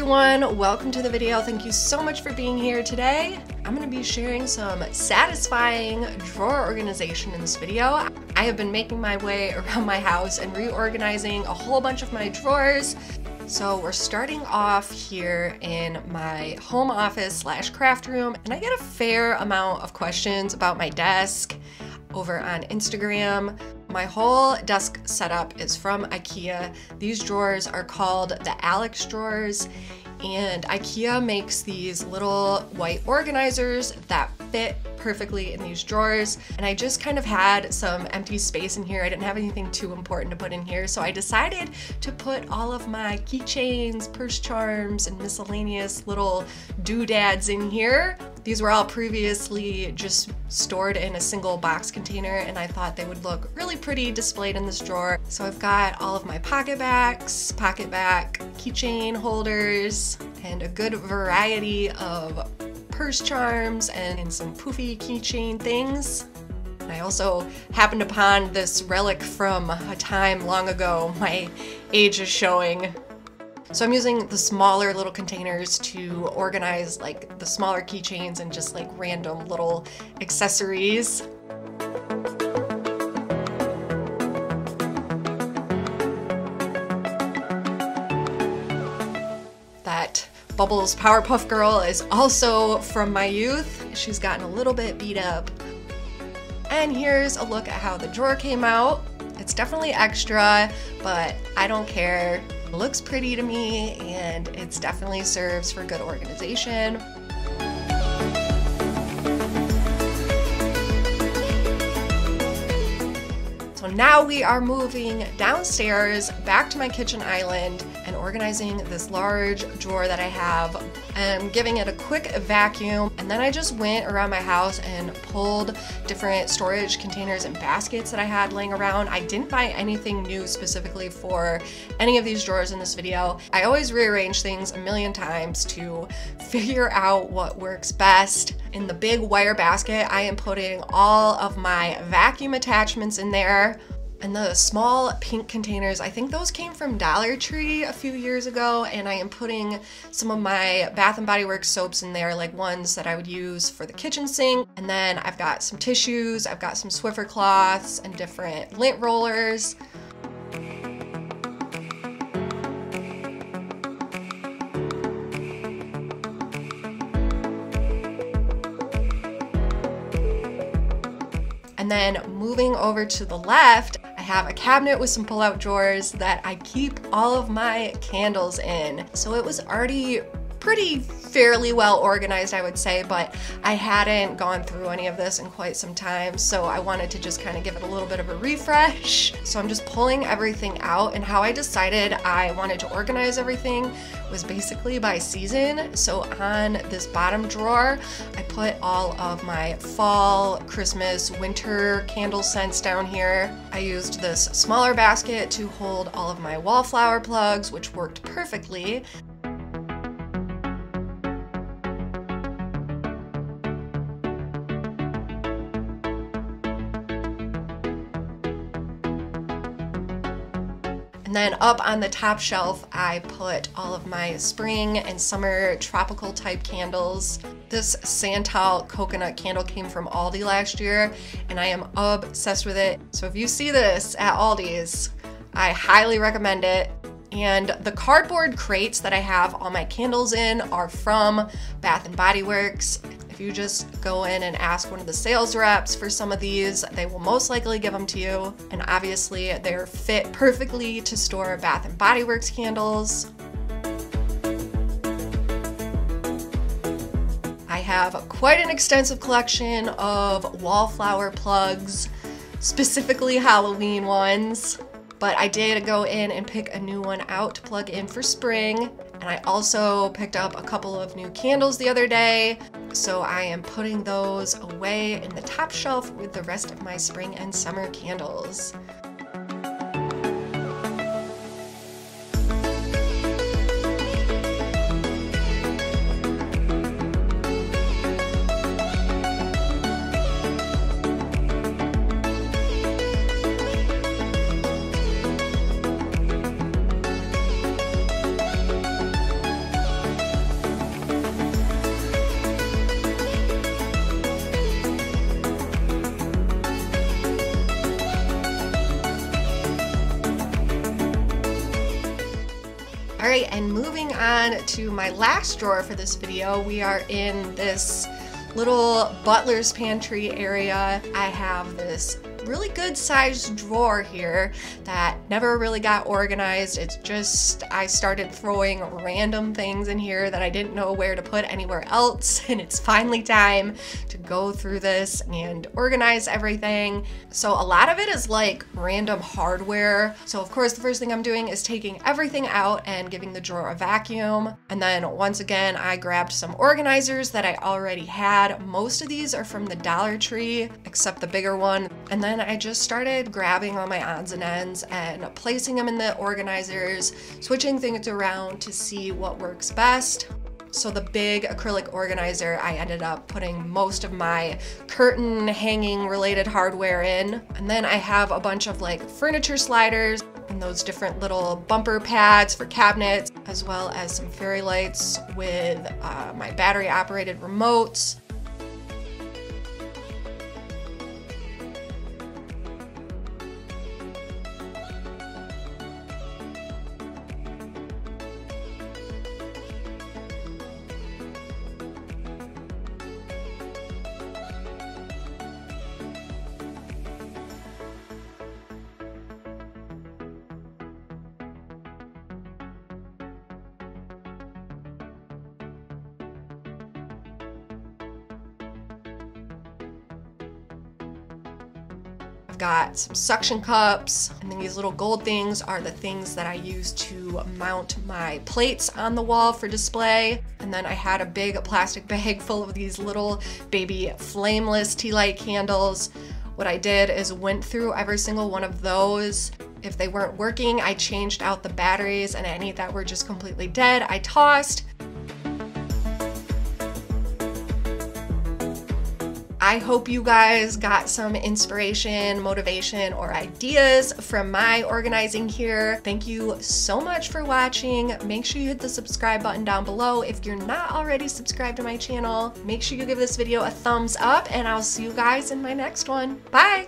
everyone, welcome to the video. Thank you so much for being here today. I'm going to be sharing some satisfying drawer organization in this video. I have been making my way around my house and reorganizing a whole bunch of my drawers. So we're starting off here in my home office / craft room, and I get a fair amount of questions about my desk over on Instagram. My whole desk setup is from IKEA. These drawers are called the Alex drawers, and IKEA makes these little white organizers that fit perfectly in these drawers, and I just kind of had some empty space in here. I didn't have anything too important to put in here, so I decided to put all of my keychains, purse charms, and miscellaneous little doodads in here. These were all previously just stored in a single box container, and I thought they would look really pretty displayed in this drawer. So I've got all of my pocketbacs, pocketback keychain holders, and a good variety of purse charms and some poofy keychain things. And I also happened upon this relic from a time long ago. My age is showing. So I'm using the smaller little containers to organize like the smaller keychains and just like random little accessories. That Bubbles Powerpuff Girl is also from my youth. She's gotten a little bit beat up. And here's a look at how the drawer came out. It's definitely extra, but I don't care. It looks pretty to me, and it definitely serves for good organization. So now we are moving downstairs back to my kitchen island and organizing this large drawer that I have. I'm giving it a quick vacuum, and then I just went around my house and pulled different storage containers and baskets that I had laying around. I didn't buy anything new specifically for any of these drawers in this video. I always rearrange things a million times to figure out what works best. In the big wire basket, I am putting all of my vacuum attachments in there. And the small pink containers, I think those came from Dollar Tree a few years ago, and I am putting some of my Bath & Body Works soaps in there, like ones that I would use for the kitchen sink. And then I've got some tissues, I've got some Swiffer cloths, and different lint rollers. And then moving over to the left, I have a cabinet with some pull-out drawers that I keep all of my candles in. So it was already pretty fairly well organized, I would say, but I hadn't gone through any of this in quite some time, so I wanted to just kind of give it a little bit of a refresh. So I'm just pulling everything out, and how I decided I wanted to organize everything was basically by season. So on this bottom drawer, I put all of my fall, Christmas, winter candle scents down here. I used this smaller basket to hold all of my wallflower plugs, which worked perfectly. And then up on the top shelf, I put all of my spring and summer tropical type candles. This Santal coconut candle came from Aldi last year, and I am obsessed with it. So if you see this at Aldi's, I highly recommend it. And the cardboard crates that I have all my candles in are from Bath & Body Works. If you just go in and ask one of the sales reps for some of these, they will most likely give them to you. And obviously they're fit perfectly to store Bath & Body Works candles. I have quite an extensive collection of wallflower plugs, specifically Halloween ones. But I did go in and pick a new one out to plug in for spring. And I also picked up a couple of new candles the other day. So I am putting those away in the top shelf with the rest of my spring and summer candles. Alright, and moving on to my last drawer for this video, we are in this little butler's pantry area. I have this really good sized drawer here that never really got organized. It's just, I started throwing random things in here that I didn't know where to put anywhere else, and it's finally time to go through this and organize everything. So a lot of it is like random hardware. So of course the first thing I'm doing is taking everything out and giving the drawer a vacuum. And then once again, I grabbed some organizers that I already had. Most of these are from the Dollar Tree, except the bigger one. And then I just started grabbing all my odds and ends and placing them in the organizers, switching things around to see what works best. So the big acrylic organizer, I ended up putting most of my curtain hanging related hardware in. And then I have a bunch of like furniture sliders and those different little bumper pads for cabinets, as well as some fairy lights with my battery operated remotes. I've got some suction cups, and then these little gold things are the things that I use to mount my plates on the wall for display. And then I had a big plastic bag full of these little baby flameless tea light candles. What I did is went through every single one of those. If they weren't working, I changed out the batteries, and any that were just completely dead, I tossed. I hope you guys got some inspiration, motivation, or ideas from my organizing here. Thank you so much for watching. Make sure you hit the subscribe button down below. If you're not already subscribed to my channel, make sure you give this video a thumbs up, and I'll see you guys in my next one. Bye!